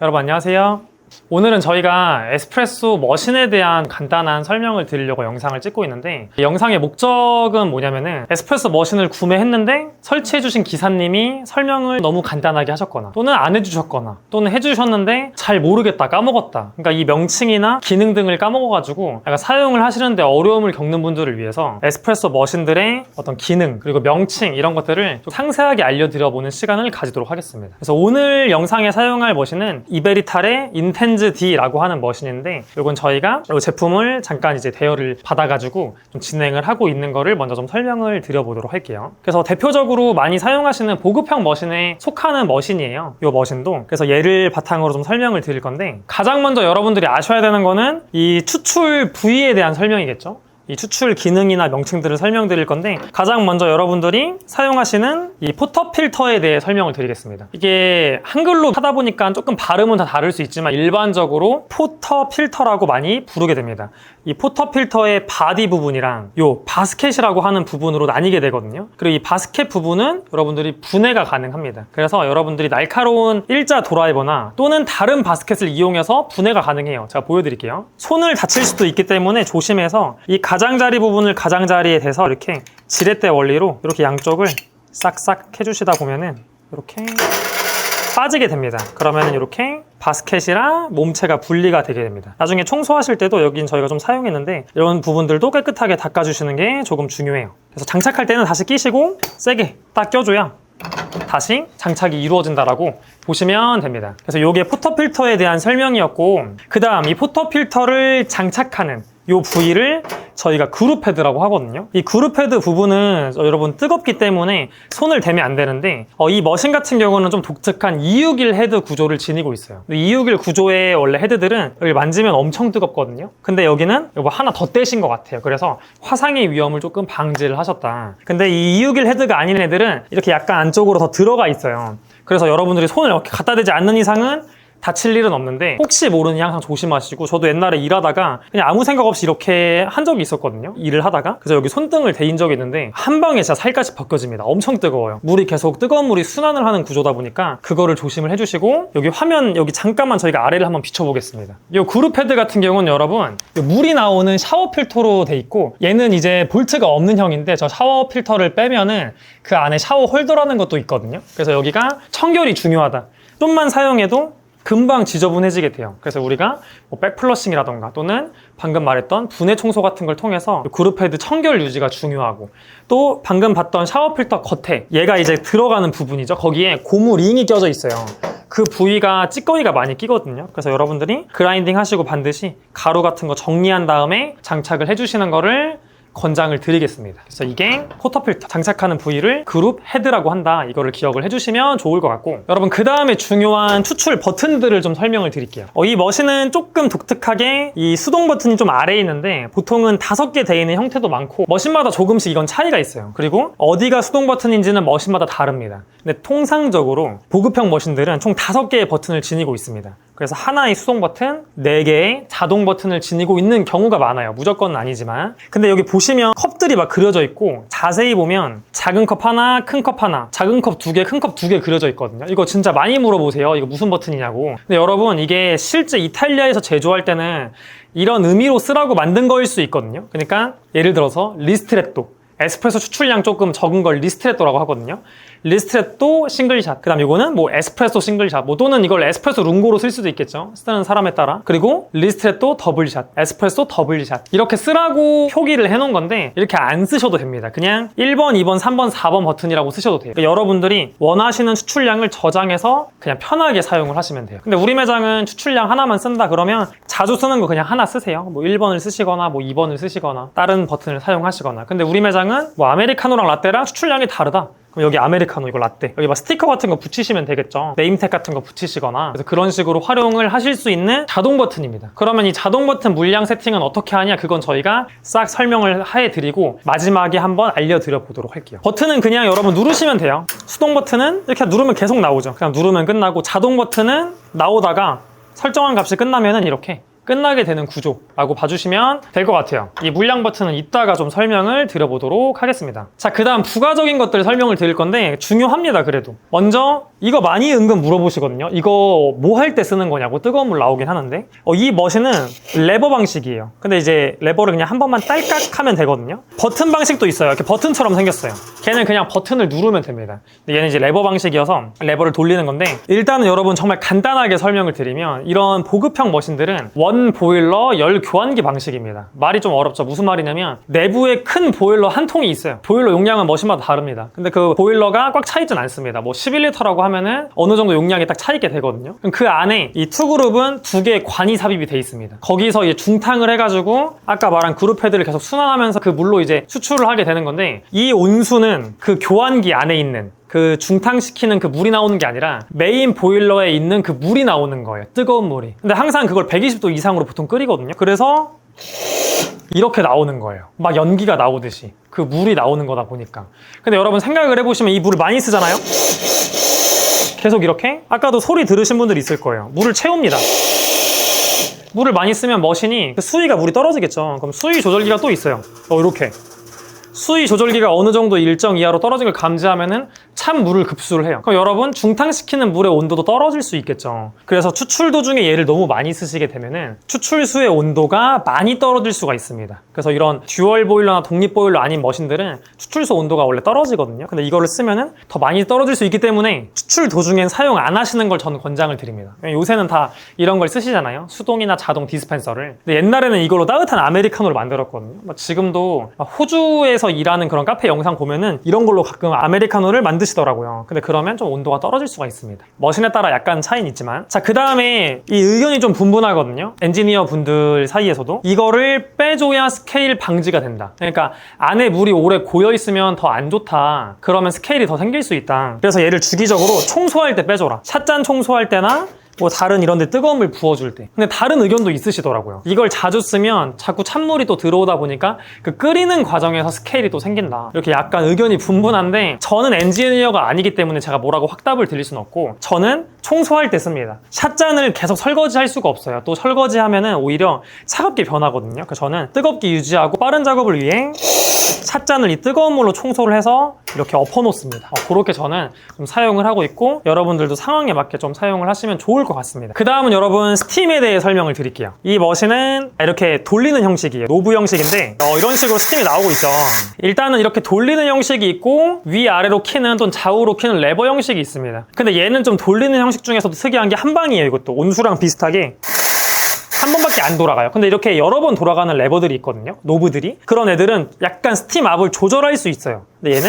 여러분 안녕하세요. 오늘은 저희가 에스프레소 머신에 대한 간단한 설명을 드리려고 영상을 찍고 있는데, 이 영상의 목적은 뭐냐면은 에스프레소 머신을 구매했는데 설치해주신 기사님이 설명을 너무 간단하게 하셨거나 또는 안 해주셨거나 또는 해주셨는데 잘 모르겠다, 까먹었다, 그러니까 이 명칭이나 기능 등을 까먹어가지고 약간 사용을 하시는데 어려움을 겪는 분들을 위해서 에스프레소 머신들의 어떤 기능 그리고 명칭 이런 것들을 좀 상세하게 알려드려보는 시간을 가지도록 하겠습니다. 그래서 오늘 영상에 사용할 머신은 이베리탈의 인텐즈 D라고 하는 머신인데, 이건 저희가 이 제품을 잠깐 이제 대여를 받아가지고 좀 진행을 하고 있는 거를 먼저 좀 설명을 드려보도록 할게요. 그래서 대표적으로 많이 사용하시는 보급형 머신에 속하는 머신이에요, 이 머신도. 그래서 얘를 바탕으로 좀 설명을 드릴 건데, 가장 먼저 여러분들이 아셔야 되는 거는 이 추출 부위에 대한 설명이겠죠. 이 추출 기능이나 명칭들을 설명드릴 건데, 가장 먼저 여러분들이 사용하시는 이 포터 필터에 대해 설명을 드리겠습니다. 이게 한글로 하다 보니까 조금 발음은 다 다를 수 있지만 일반적으로 포터 필터라고 많이 부르게 됩니다. 이 포터 필터의 바디 부분이랑 요 바스켓이라고 하는 부분으로 나뉘게 되거든요. 그리고 이 바스켓 부분은 여러분들이 분해가 가능합니다. 그래서 여러분들이 날카로운 일자 드라이버나 또는 다른 바스켓을 이용해서 분해가 가능해요. 제가 보여드릴게요. 손을 다칠 수도 있기 때문에 조심해서 이 가장자리 부분을 가장자리에 대서 이렇게 지렛대 원리로 이렇게 양쪽을 싹싹 해주시다 보면은 이렇게 빠지게 됩니다. 그러면은 이렇게 바스켓이랑 몸체가 분리가 되게 됩니다. 나중에 청소하실 때도 여긴 저희가 좀 사용했는데 이런 부분들도 깨끗하게 닦아주시는 게 조금 중요해요. 그래서 장착할 때는 다시 끼시고 세게 딱 껴줘야 다시 장착이 이루어진다라고 보시면 됩니다. 그래서 이게 포터 필터에 대한 설명이었고, 그 다음 이 포터 필터를 장착하는 이 부위를 저희가 그룹 헤드라고 하거든요. 이 그룹 헤드 부분은 여러분 뜨겁기 때문에 손을 대면 안 되는데, 이 머신 같은 경우는 좀 독특한 261 헤드 구조를 지니고 있어요. 261 구조의 원래 헤드들은 여기 만지면 엄청 뜨겁거든요. 근데 여기는 이거 하나 더 떼신 것 같아요. 그래서 화상의 위험을 조금 방지를 하셨다. 근데 이 261 헤드가 아닌 애들은 이렇게 약간 안쪽으로 더 들어가 있어요. 그래서 여러분들이 손을 이렇게 갖다 대지 않는 이상은 다칠 일은 없는데, 혹시 모르니 항상 조심하시고, 저도 옛날에 일하다가 그냥 아무 생각 없이 이렇게 한 적이 있었거든요, 일을 하다가. 그래서 여기 손등을 대인 적이 있는데 한 방에 진짜 살까지 벗겨집니다. 엄청 뜨거워요. 물이 계속 뜨거운 물이 순환을 하는 구조다 보니까 그거를 조심을 해주시고, 여기 화면 여기 잠깐만 저희가 아래를 한번 비춰보겠습니다. 이 그룹 헤드 같은 경우는 여러분 물이 나오는 샤워 필터로 돼 있고, 얘는 이제 볼트가 없는 형인데 저 샤워 필터를 빼면은 그 안에 샤워 홀더라는 것도 있거든요. 그래서 여기가 청결이 중요하다, 좀만 사용해도 금방 지저분해지게 돼요. 그래서 우리가 뭐 백플러싱이라던가 또는 방금 말했던 분해 청소 같은 걸 통해서 그룹 헤드 청결 유지가 중요하고, 또 방금 봤던 샤워 필터 겉에 얘가 이제 들어가는 부분이죠. 거기에 고무 링이 껴져 있어요. 그 부위가 찌꺼기가 많이 끼거든요. 그래서 여러분들이 그라인딩 하시고 반드시 가루 같은 거 정리한 다음에 장착을 해주시는 거를 권장을 드리겠습니다. 그래서 이게 포터 필터 장착하는 부위를 그룹 헤드라고 한다, 이거를 기억을 해주시면 좋을 것 같고, 여러분 그 다음에 중요한 추출 버튼들을 좀 설명을 드릴게요. 이 머신은 조금 독특하게 이 수동 버튼이 좀 아래에 있는데, 보통은 5개 돼 있는 형태도 많고 머신마다 조금씩 이건 차이가 있어요. 그리고 어디가 수동 버튼인지는 머신마다 다릅니다. 근데 통상적으로 보급형 머신들은 총 5개의 버튼을 지니고 있습니다. 그래서 하나의 수동 버튼, 4개의 자동 버튼을 지니고 있는 경우가 많아요. 무조건은 아니지만. 근데 여기 보시면 컵들이 막 그려져 있고, 자세히 보면 작은 컵 하나, 큰 컵 하나, 작은 컵 2개, 큰 컵 2개 그려져 있거든요. 이거 진짜 많이 물어보세요. 이거 무슨 버튼이냐고. 근데 여러분 이게 실제 이탈리아에서 제조할 때는 이런 의미로 쓰라고 만든 거일 수 있거든요. 그러니까 예를 들어서 리스트레또, 에스프레소 추출량 조금 적은 걸 리스트레또라고 하거든요. 리스트레또 싱글샷, 그 다음 이거는 뭐 에스프레소 싱글샷, 뭐 또는 이걸 에스프레소 룽고로 쓸 수도 있겠죠, 쓰는 사람에 따라. 그리고 리스트레또 더블샷, 에스프레소 더블샷, 이렇게 쓰라고 표기를 해놓은 건데 이렇게 안 쓰셔도 됩니다. 그냥 1번, 2번, 3번, 4번 버튼이라고 쓰셔도 돼요. 그러니까 여러분들이 원하시는 추출량을 저장해서 그냥 편하게 사용을 하시면 돼요. 근데 우리 매장은 추출량 하나만 쓴다 그러면 자주 쓰는 거 그냥 하나 쓰세요. 뭐 1번을 쓰시거나 뭐 2번을 쓰시거나 다른 버튼을 사용하시거나. 근데 우리 매장은 뭐 아메리카노랑 라떼랑 추출량이 다르다, 그럼 여기 아메리카노, 이거 라떼, 여기 막 스티커 같은 거 붙이시면 되겠죠. 네임택 같은 거 붙이시거나. 그래서 그런 식으로 활용을 하실 수 있는 자동 버튼입니다. 그러면 이 자동 버튼 물량 세팅은 어떻게 하냐, 그건 저희가 싹 설명을 해드리고 마지막에 한번 알려드려 보도록 할게요. 버튼은 그냥 여러분 누르시면 돼요. 수동 버튼은 이렇게 누르면 계속 나오죠. 그냥 누르면 끝나고, 자동 버튼은 나오다가 설정한 값이 끝나면은 이렇게 끝나게 되는 구조라고 봐주시면 될 것 같아요. 이 물량 버튼은 이따가 좀 설명을 드려보도록 하겠습니다. 자, 그 다음 부가적인 것들 설명을 드릴 건데 중요합니다. 그래도 먼저 이거 많이 은근 물어보시거든요. 이거 뭐 할 때 쓰는 거냐고 뜨거운 물 나오긴 하는데 이 머신은 레버 방식이에요. 근데 이제 레버를 그냥 한 번만 딸깍 하면 되거든요. 버튼 방식도 있어요. 이렇게 버튼처럼 생겼어요. 걔는 그냥 버튼을 누르면 됩니다. 근데 얘는 이제 레버 방식이어서 레버를 돌리는 건데 일단은 여러분 정말 간단하게 설명을 드리면 이런 보급형 머신들은 원 보일러 열 교환기 방식입니다. 말이 좀 어렵죠. 무슨 말이냐면 내부에 큰 보일러 한 통이 있어요. 보일러 용량은 머신마다 다릅니다. 근데 그 보일러가 꽉 차 있진 않습니다. 뭐 11리터라고 하면은 어느 정도 용량이 딱 차 있게 되거든요. 그럼 그 안에 이 투그룹은 두 개의 관이 삽입이 돼 있습니다. 거기서 이제 중탕을 해가지고 아까 말한 그룹 헤드를 계속 순환하면서 그 물로 이제 추출을 하게 되는 건데 이 온수는 그 교환기 안에 있는 그 중탕시키는 그 물이 나오는 게 아니라 메인 보일러에 있는 그 물이 나오는 거예요. 뜨거운 물이. 근데 항상 그걸 120도 이상으로 보통 끓이거든요. 그래서 이렇게 나오는 거예요. 막 연기가 나오듯이 그 물이 나오는 거다 보니까. 근데 여러분 생각을 해보시면 이 물을 많이 쓰잖아요. 계속 이렇게 아까도 소리 들으신 분들이 있을 거예요. 물을 채웁니다. 물을 많이 쓰면 머신이 그 수위가 물이 떨어지겠죠. 그럼 수위 조절기가 또 있어요. 이렇게 수위 조절기가 어느 정도 일정 이하로 떨어진 걸 감지하면은 찬 물을 급수를 해요. 그럼 여러분 중탕시키는 물의 온도도 떨어질 수 있겠죠. 그래서 추출 도중에 얘를 너무 많이 쓰시게 되면은 추출수의 온도가 많이 떨어질 수가 있습니다. 그래서 이런 듀얼 보일러나 독립 보일러 아닌 머신들은 추출수 온도가 원래 떨어지거든요. 근데 이거를 쓰면은 더 많이 떨어질 수 있기 때문에 추출 도중엔 사용 안 하시는 걸 저는 권장을 드립니다. 요새는 다 이런 걸 쓰시잖아요. 수동이나 자동 디스펜서를. 근데 옛날에는 이걸로 따뜻한 아메리카노를 만들었거든요. 지금도 호주에서 일하는 그런 카페 영상 보면은 이런 걸로 가끔 아메리카노를 만드시더라고요. 근데 그러면 좀 온도가 떨어질 수가 있습니다. 머신에 따라 약간 차이는 있지만. 자, 그 다음에 이 의견이 좀 분분하거든요. 엔지니어 분들 사이에서도 이거를 빼줘야 스케일 방지가 된다. 그러니까 안에 물이 오래 고여 있으면 더 안 좋다. 그러면 스케일이 더 생길 수 있다. 그래서 얘를 주기적으로 청소할 때 빼줘라. 샷잔 청소할 때나 뭐 다른 이런 데 뜨거운 물 부어줄 때. 근데 다른 의견도 있으시더라고요. 이걸 자주 쓰면 자꾸 찬물이 또 들어오다 보니까 그 끓이는 과정에서 스케일이 또 생긴다. 이렇게 약간 의견이 분분한데 저는 엔지니어가 아니기 때문에 제가 뭐라고 확답을 드릴 수는 없고 저는 청소할 때 씁니다. 샷잔을 계속 설거지할 수가 없어요. 또 설거지하면은 오히려 차갑게 변하거든요. 그래서 저는 뜨겁게 유지하고 빠른 작업을 위해 샷잔을 이 뜨거운 물로 청소를 해서 이렇게 엎어 놓습니다. 그렇게 저는 좀 사용을 하고 있고 여러분들도 상황에 맞게 좀 사용을 하시면 좋을 것 같습니다. 그 다음은 여러분 스팀에 대해 설명을 드릴게요. 이 머신은 이렇게 돌리는 형식이에요. 노브 형식인데 이런 식으로 스팀이 나오고 있죠. 일단은 이렇게 돌리는 형식이 있고 위아래로 키는 또는 좌우로 키는 레버 형식이 있습니다. 근데 얘는 좀 돌리는 형식 중에서도 특이한 게 한 방이에요. 이것도 온수랑 비슷하게 한 번밖에 안 돌아가요. 근데 이렇게 여러 번 돌아가는 레버들이 있거든요. 노브들이. 그런 애들은 약간 스팀 압을 조절할 수 있어요. 근데 얘는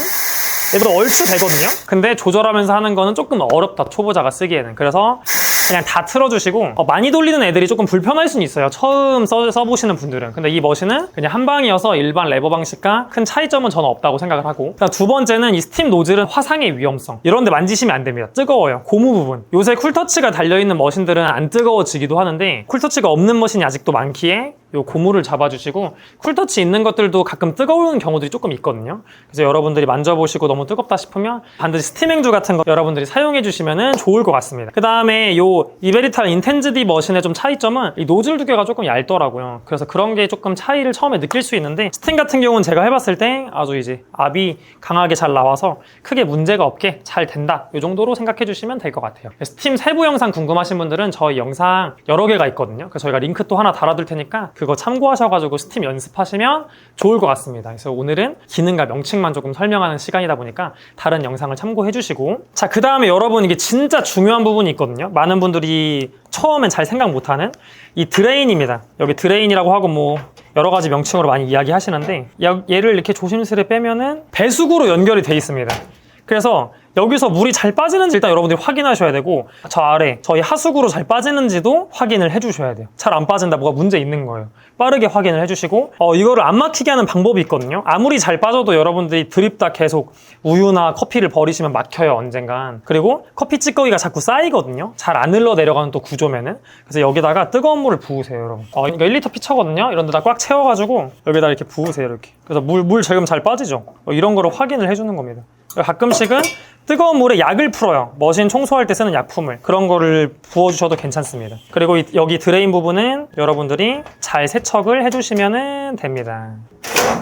얘도 얼추 되거든요. 근데 조절하면서 하는 거는 조금 어렵다. 초보자가 쓰기에는. 그래서 그냥 다 틀어주시고 많이 돌리는 애들이 조금 불편할 수는 있어요. 처음 써보시는 분들은. 근데 이 머신은 그냥 한 방이어서 일반 레버 방식과 큰 차이점은 저는 없다고 생각을 하고 두 번째는 이 스팀 노즐은 화상의 위험성. 이런 데 만지시면 안 됩니다. 뜨거워요. 고무 부분. 요새 쿨터치가 달려있는 머신들은 안 뜨거워지기도 하는데 쿨터치가 없는 머신이 아직도 많기에 요 고무를 잡아주시고 쿨터치 있는 것들도 가끔 뜨거운 경우들이 조금 있거든요. 그래서 여러분들이 만져보시고 너무 뜨겁다 싶으면 반드시 스팀 행주 같은 거 여러분들이 사용해 주시면 좋을 것 같습니다. 그 다음에 요 이베리탈 인텐즈디 머신의 좀 차이점은 이 노즐 두께가 조금 얇더라고요. 그래서 그런 게 조금 차이를 처음에 느낄 수 있는데 스팀 같은 경우는 제가 해봤을 때 아주 이제 압이 강하게 잘 나와서 크게 문제가 없게 잘 된다. 이 정도로 생각해 주시면 될 것 같아요. 스팀 세부 영상 궁금하신 분들은 저희 영상 여러 개가 있거든요. 그래서 저희가 링크 또 하나 달아둘 테니까 그거 참고하셔가지고 스팀 연습하시면 좋을 것 같습니다. 그래서 오늘은 기능과 명칭만 조금 설명하는 시간이다 보니까 다른 영상을 참고해 주시고 자, 그 다음에 여러분 이게 진짜 중요한 부분이 있거든요. 많은 분들이 처음엔 잘 생각 못하는 이 드레인입니다. 여기 드레인이라고 하고 뭐 여러 가지 명칭으로 많이 이야기하시는데 얘를 이렇게 조심스레 빼면은 배수구로 연결이 돼 있습니다. 그래서 여기서 물이 잘 빠지는지 일단 여러분들이 확인하셔야 되고 저 아래 저희 하수구로 잘 빠지는지도 확인을 해주셔야 돼요. 잘 안 빠진다, 뭐가 문제 있는 거예요. 빠르게 확인을 해주시고 이거를 안 막히게 하는 방법이 있거든요. 아무리 잘 빠져도 여러분들이 드립다 계속 우유나 커피를 버리시면 막혀요, 언젠간. 그리고 커피 찌꺼기가 자꾸 쌓이거든요. 잘 안 흘러 내려가는 또 구조면은. 그래서 여기다가 뜨거운 물을 부으세요, 여러분. 이거 1리터 피처거든요. 이런 데다 꽉 채워가지고 여기다 이렇게 부으세요, 이렇게. 그래서 물 지금 잘 빠지죠. 이런 거를 확인을 해주는 겁니다. 가끔씩은 뜨거운 물에 약을 풀어요. 머신 청소할 때 쓰는 약품을. 그런 거를 부어주셔도 괜찮습니다. 그리고 여기 드레인 부분은 여러분들이 잘 세척을 해주시면 됩니다.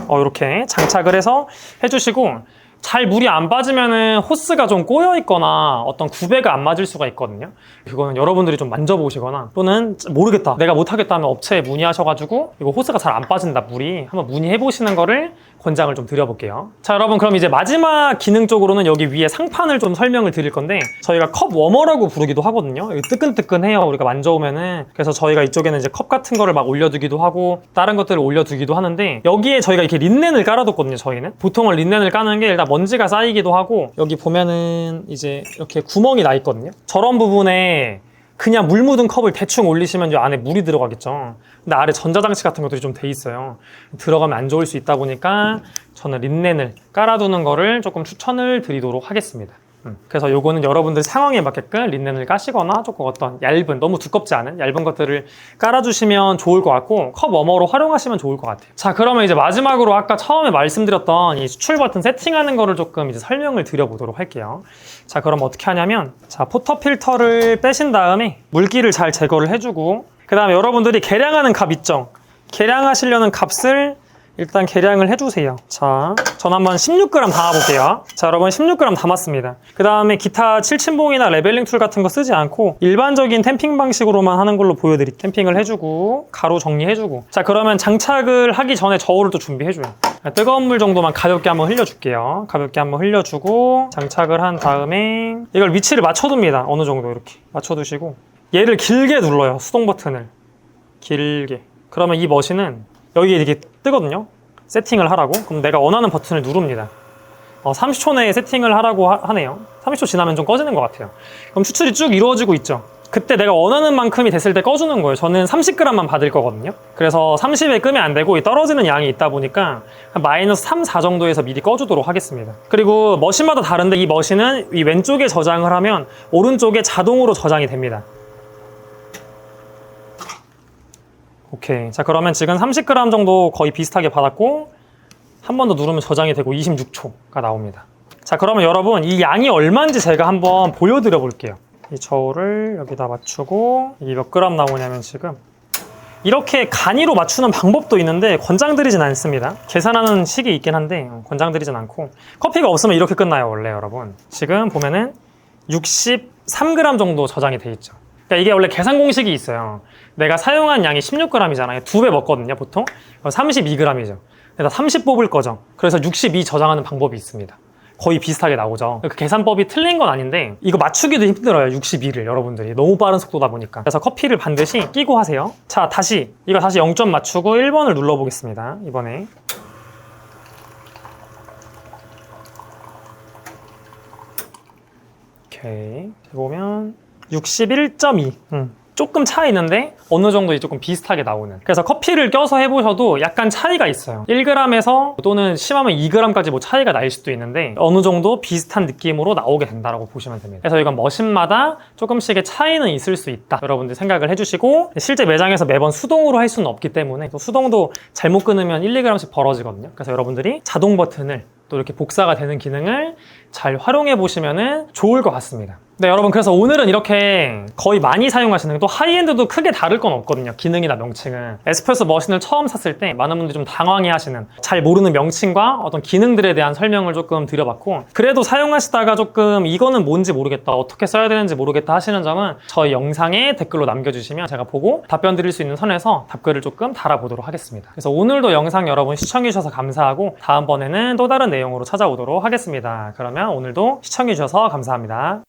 이렇게 장착을 해서 해주시고, 잘 물이 안 빠지면은 호스가 좀 꼬여 있거나 어떤 구배가 안 맞을 수가 있거든요. 그거는 여러분들이 좀 만져보시거나, 또는 모르겠다, 내가 못하겠다 하면 업체에 문의하셔가지고 이거 호스가 잘 안 빠진다, 물이, 한번 문의해 보시는 거를 권장을 좀 드려볼게요. 자, 여러분, 그럼 이제 마지막 기능 쪽으로는 여기 위에 상판을 좀 설명을 드릴 건데, 저희가 컵 워머라고 부르기도 하거든요. 여기 뜨끈뜨끈해요, 우리가 만져오면은. 그래서 저희가 이쪽에는 이제 컵 같은 거를 막 올려두기도 하고 다른 것들을 올려두기도 하는데, 여기에 저희가 이렇게 린넨을 깔아뒀거든요. 저희는 보통은 린넨을 까는 게 일단 먼지가 쌓이기도 하고, 여기 보면은 이제 이렇게 구멍이 나 있거든요. 저런 부분에 그냥 물 묻은 컵을 대충 올리시면 이 안에 물이 들어가겠죠. 근데 아래 전자장치 같은 것들이 좀 돼 있어요. 들어가면 안 좋을 수 있다 보니까 저는 린넨을 깔아두는 거를 조금 추천을 드리도록 하겠습니다. 그래서 요거는 여러분들 상황에 맞게끔 린넨을 까시거나 조금 어떤 얇은, 너무 두껍지 않은 얇은 것들을 깔아주시면 좋을 것 같고, 컵 워머로 활용하시면 좋을 것 같아요. 자, 그러면 이제 마지막으로 아까 처음에 말씀드렸던 이 수출 버튼 세팅하는 거를 조금 이제 설명을 드려보도록 할게요. 자, 그럼 어떻게 하냐면, 자, 포터 필터를 빼신 다음에 물기를 잘 제거를 해주고, 그 다음에 여러분들이 계량하는 값 있죠? 계량하시려는 값을 일단 계량을 해주세요. 자, 전 한번 16g 담아볼게요. 자, 여러분 16g 담았습니다. 그 다음에 기타 칠침봉이나 레벨링 툴 같은 거 쓰지 않고 일반적인 탬핑 방식으로만 하는 걸로 보여드릴게요. 탬핑을 해주고 가로 정리해주고, 자, 그러면 장착을 하기 전에 저울을 또 준비해줘요. 뜨거운 물 정도만 가볍게 한번 흘려줄게요. 가볍게 한번 흘려주고 장착을 한 다음에 이걸 위치를 맞춰둡니다. 어느 정도 이렇게 맞춰두시고, 얘를 길게 눌러요. 수동 버튼을 길게. 그러면 이 머신은 여기에 이렇게 뜨거든요. 세팅을 하라고. 그럼 내가 원하는 버튼을 누릅니다. 30초 내에 세팅을 하라고 하네요. 30초 지나면 좀 꺼지는 것 같아요. 그럼 추출이 쭉 이루어지고 있죠. 그때 내가 원하는 만큼이 됐을 때 꺼주는 거예요. 저는 30g만 받을 거거든요. 그래서 30에 끄면 안 되고 떨어지는 양이 있다 보니까 한 마이너스 3, 4 정도에서 미리 꺼주도록 하겠습니다. 그리고 머신마다 다른데, 이 머신은 이 왼쪽에 저장을 하면 오른쪽에 자동으로 저장이 됩니다. 오케이. 자, 그러면 지금 30g 정도 거의 비슷하게 받았고, 한 번 더 누르면 저장이 되고 26초가 나옵니다. 자, 그러면 여러분 이 양이 얼마인지 제가 한번 보여드려 볼게요. 이 저울을 여기다 맞추고, 이게 몇 그램 나오냐면, 지금 이렇게 간이로 맞추는 방법도 있는데 권장드리진 않습니다. 계산하는 식이 있긴 한데 권장드리진 않고, 커피가 없으면 이렇게 끝나요 원래. 여러분 지금 보면은 63g 정도 저장이 돼 있죠. 그러니까 이게 원래 계산 공식이 있어요. 내가 사용한 양이 16g이잖아요. 2배 먹거든요 보통. 32g이죠. 그래서 30 뽑을 거죠. 그래서 62 저장하는 방법이 있습니다. 거의 비슷하게 나오죠. 그 계산법이 틀린 건 아닌데 이거 맞추기도 힘들어요. 62를 여러분들이 너무 빠른 속도다 보니까. 그래서 커피를 반드시 끼고 하세요. 자, 다시 이거 다시 0점 맞추고 1번을 눌러보겠습니다. 이번에 오케이, 보면 61.2. 조금 차이 있는데 어느 정도 조금 비슷하게 나오는. 그래서 커피를 껴서 해보셔도 약간 차이가 있어요. 1g에서 또는 심하면 2g까지 뭐 차이가 날 수도 있는데 어느 정도 비슷한 느낌으로 나오게 된다고 보시면 됩니다. 그래서 이건 머신마다 조금씩의 차이는 있을 수 있다, 여러분들 생각을 해주시고, 실제 매장에서 매번 수동으로 할 수는 없기 때문에, 또 수동도 잘못 끊으면 1, 2g씩 벌어지거든요. 그래서 여러분들이 자동 버튼을 또 이렇게 복사가 되는 기능을 잘 활용해 보시면 좋을 것 같습니다. 네, 여러분, 그래서 오늘은 이렇게 거의 많이 사용하시는, 또 하이엔드도 크게 다를 건 없거든요, 기능이나 명칭은. 에스프레소 머신을 처음 샀을 때 많은 분들이 좀 당황해 하시는, 잘 모르는 명칭과 어떤 기능들에 대한 설명을 조금 드려봤고, 그래도 사용하시다가 조금 이거는 뭔지 모르겠다, 어떻게 써야 되는지 모르겠다 하시는 점은 저희 영상에 댓글로 남겨주시면 제가 보고 답변 드릴 수 있는 선에서 답글을 조금 달아보도록 하겠습니다. 그래서 오늘도 영상 여러분 시청해주셔서 감사하고, 다음번에는 또 다른 내용으로 찾아오도록 하겠습니다. 그러면 오늘도 시청해주셔서 감사합니다.